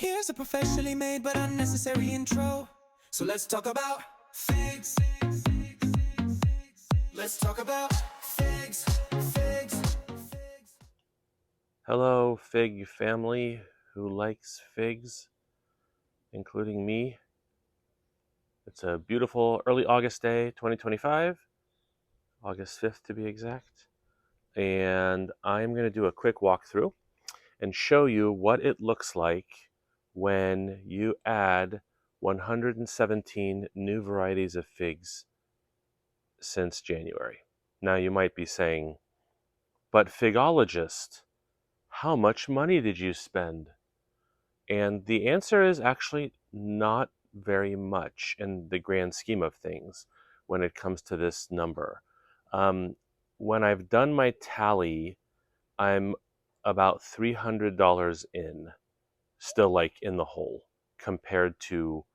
Here's a professionally made but unnecessary intro. So let's talk about figs. Let's talk about figs. Hello, fig family who likes figs, including me. It's a beautiful early August day, 2025, August 5th to be exact. And I'm going to do a quick walkthrough and show you what it looks like when you add 117 new varieties of figs since January. Now you might be saying, but figologist, how much money did you spend? And the answer is actually not very much in the grand scheme of things when it comes to this number. Um, when I've done my tally, I'm about $300 in, still like in the hole compared to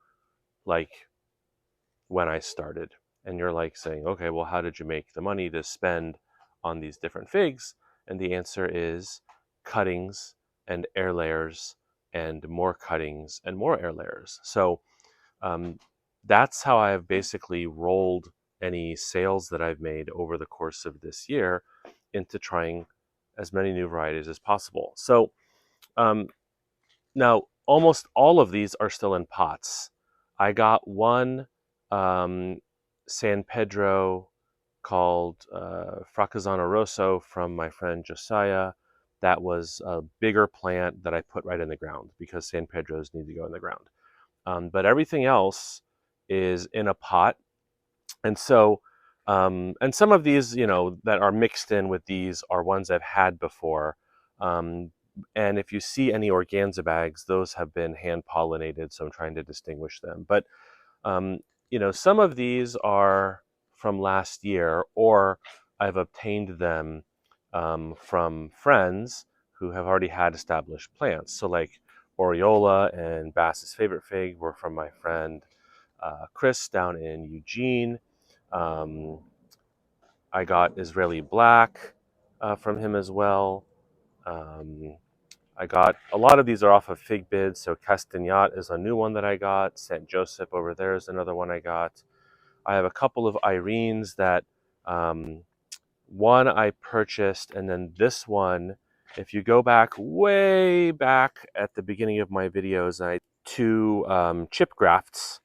like when I started. And you're like saying, okay, well, how did you make the money to spend on these different figs? And the answer is cuttings and air layers and more cuttings and more air layers. So um, that's how I've basically rolled any sales that I've made over the course of this year into trying as many new varieties as possible. So um, now almost all of these are still in pots. I got one um, San Pedro called Fracasano Rosso from my friend Josiah. That was a bigger plant that I put right in the ground because San Pedros need to go in the ground. But everything else is in a pot. And so, and some of these, that are mixed in with these are ones I've had before. Um, and if you see any organza bags, those have been hand pollinated. So I'm trying to distinguish them. But um, some of these are from last year, or I've obtained them from friends who have already had established plants. So, like Oriola and Bass's favorite fig were from my friend Chris down in Eugene. Um, I got Israeli Black from him as well. Um, I got a lot of these are off of Fig Bid. So Castagnat is a new one that I got. Saint Joseph over there is another one I got. I have a couple of Irenes that one I purchased, and then this one, if you go back way back at the beginning of my videos, I two chip grafts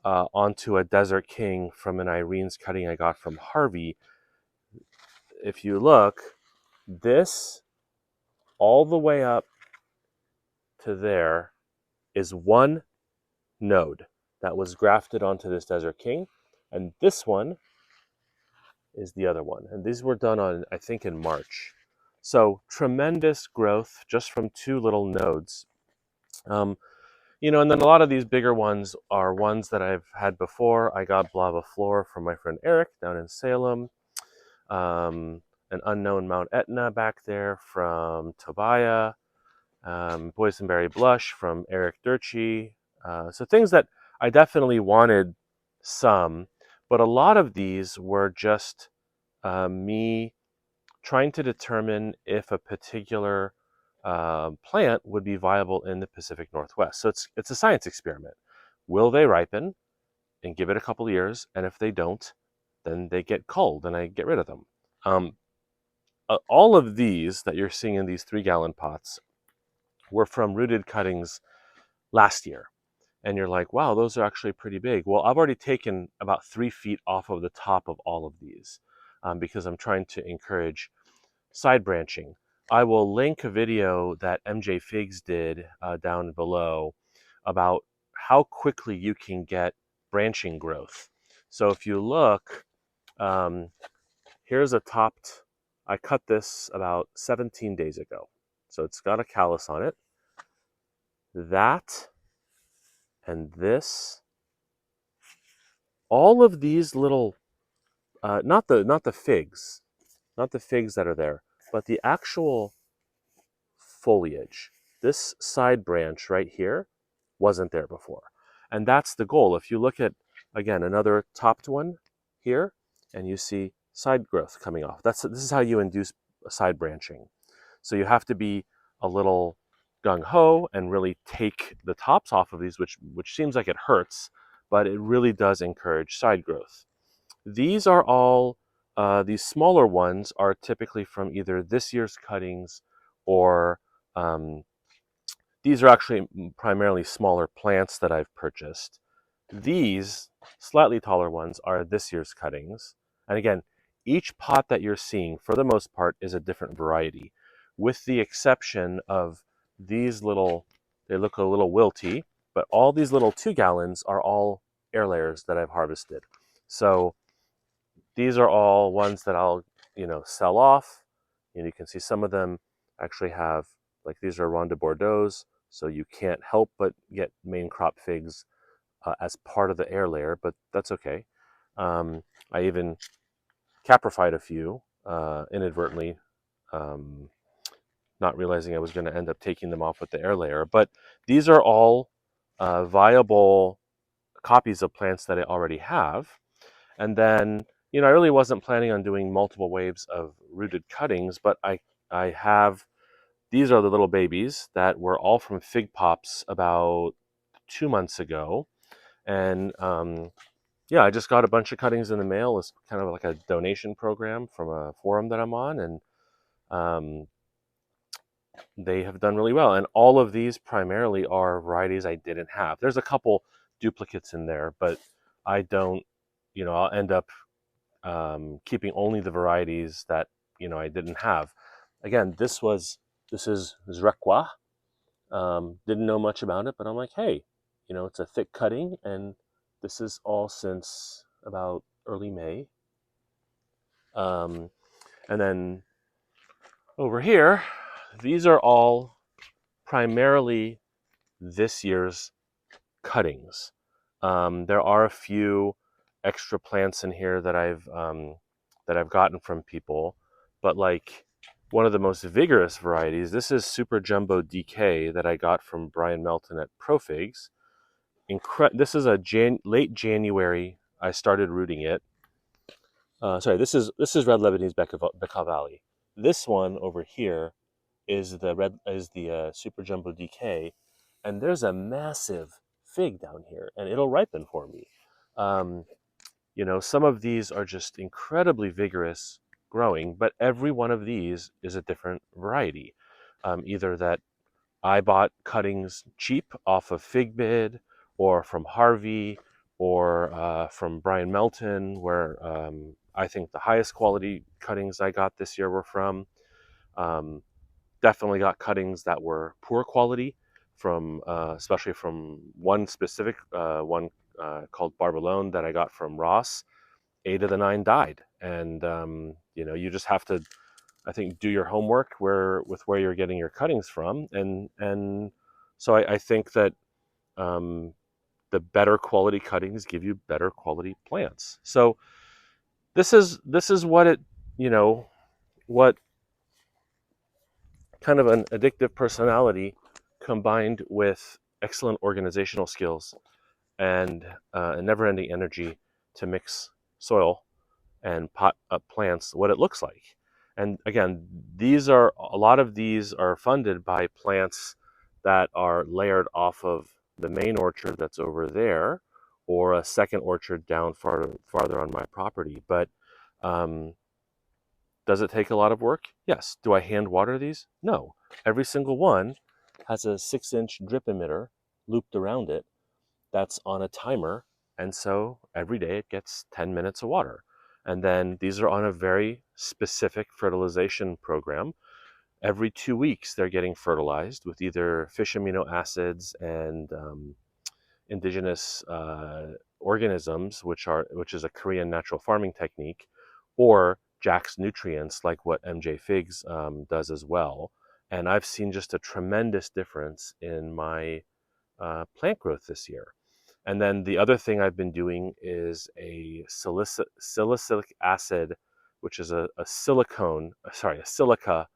onto a Desert King from an Irene's cutting I got from Harvey. If you look, this all the way up to there is one node that was grafted onto this Desert King, and this one is the other one. And these were done on, I think, in March. So tremendous growth just from two little nodes. Um, and then a lot of these bigger ones are ones that I've had before. I got Blava Flor from my friend Eric down in Salem. An unknown Mount Etna back there from Tobiah. Boysenberry Blush from Eric Durchie. So things that I definitely wanted some, but a lot of these were just me trying to determine if a particular plant would be viable in the Pacific Northwest. So it's a science experiment. Will they ripen and give it a couple of years? And if they don't, then they get culled and I get rid of them. All of these that you're seeing in these 3-gallon pots were from rooted cuttings last year. And you're like, wow, those are actually pretty big. Well, I've already taken about 3 feet off of the top of all of these because I'm trying to encourage side branching. I will link a video that MJfigs did down below about how quickly you can get branching growth. So if you look, here's a topped, I cut this about 17 days ago. So it's got a callus on it. That and this, all of these little, not the figs, not the figs that are there, but the actual foliage. This side branch right here wasn't there before. And that's the goal. If you look at, again, another topped one here, and you see side growth coming off. This is how you induce side branching. So you have to be a little gung-ho and really take the tops off of these, which seems like it hurts, but it really does encourage side growth. These are all, these smaller ones are typically from either this year's cuttings or um, these are actually primarily smaller plants that I've purchased. These slightly taller ones are this year's cuttings. And again, each pot that you're seeing, for the most part, is a different variety, with the exception of these little, they look a little wilty, but all these little 2 gallons are all air layers that I've harvested. So these are all ones that I'll, sell off. And you can see some of them actually have, like these are Ronde Bordeaux, so you can't help but get main crop figs as part of the air layer, but that's okay. I even caprified a few inadvertently, um, not realizing I was going to end up taking them off with the air layer. But these are all viable copies of plants that I already have. And then, I really wasn't planning on doing multiple waves of rooted cuttings, but I have, these are the little babies that were all from fig pops about 2 months ago. And yeah, I just got a bunch of cuttings in the mail. It's kind of like a donation program from a forum that I'm on. And um, they have done really well. And all of these primarily are varieties I didn't have. There's a couple duplicates in there, but I don't, I'll end up keeping only the varieties that I didn't have. Again, this is Zrekwa. Didn't know much about it, but I'm like, hey, it's a thick cutting, and this is all since about early May. And then over here, these are all primarily this year's cuttings. There are a few extra plants in here that I've gotten from people, but like one of the most vigorous varieties, this is Super Jumbo DK that I got from Brian Melton at ProFigs. This is a late January. I started rooting it. Sorry, this is Red Lebanese Bekaa Valley. This one over here is the Super Jumbo DK, and there's a massive fig down here, and it'll ripen for me. Um, some of these are just incredibly vigorous growing, but every one of these is a different variety. Either that I bought cuttings cheap off of FigBid, or from Harvey, or from Brian Melton, where I think the highest quality cuttings I got this year were from. Um, Definitely got cuttings that were poor quality from, especially from one specific one called Barbalone that I got from Ross. 8 of the 9 died, and you just have to, I think, do your homework where you're getting your cuttings from, and so I think that um, the better quality cuttings give you better quality plants. So this is what it, what kind of an addictive personality combined with excellent organizational skills and a never-ending energy to mix soil and pot up plants, what it looks like. And again, a lot of these are funded by plants that are layered off of the main orchard that's over there, or a second orchard down farther on my property. But um, does it take a lot of work? Yes. Do I hand water these? No. Every single one has a 6-inch drip emitter looped around it that's on a timer. And so every day it gets 10 minutes of water. And then these are on a very specific fertilization program. Every 2 weeks, they're getting fertilized with either fish amino acids and indigenous organisms, which is a Korean natural farming technique, or Jack's nutrients, like what MJfigs does as well. And I've seen just a tremendous difference in my plant growth this year. And then the other thing I've been doing is a salicylic acid, which is a silica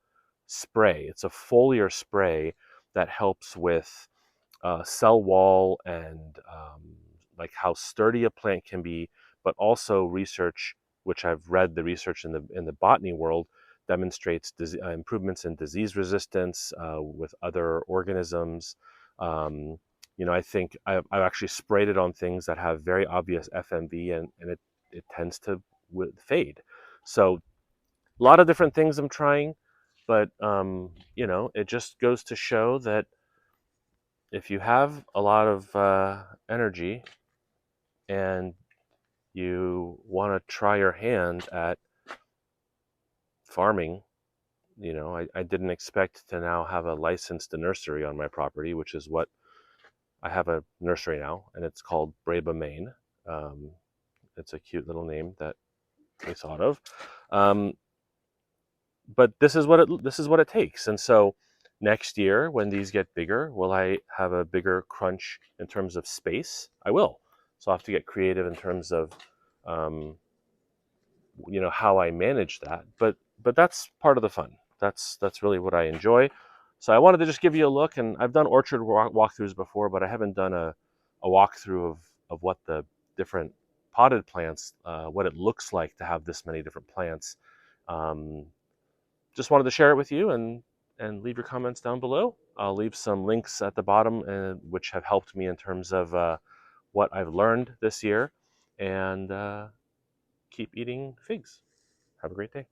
spray. It's a foliar spray that helps with cell wall and like how sturdy a plant can be, but also research, which I've read the research in the botany world, demonstrates improvements in disease resistance with other organisms. I think I've actually sprayed it on things that have very obvious FMV, and it tends to fade. So a lot of different things I'm trying, but it just goes to show that if you have a lot of energy and you want to try your hand at farming, I didn't expect to now have a licensed nursery on my property, which is what I have a nursery now, and it's called Braba, Maine. Um, it's a cute little name that we thought of. Um, but this is what it takes. And so next year, when these get bigger, will I have a bigger crunch in terms of space? I will. So I'll have to get creative in terms of um, how I manage that. But that's part of the fun. That's really what I enjoy. So I wanted to just give you a look, and I've done orchard walkthroughs before, but I haven't done a walkthrough of what the different potted plants, what it looks like to have this many different plants. Um, just wanted to share it with you, and leave your comments down below. I'll leave some links at the bottom, which have helped me in terms of what I've learned this year, and keep eating figs. Have a great day.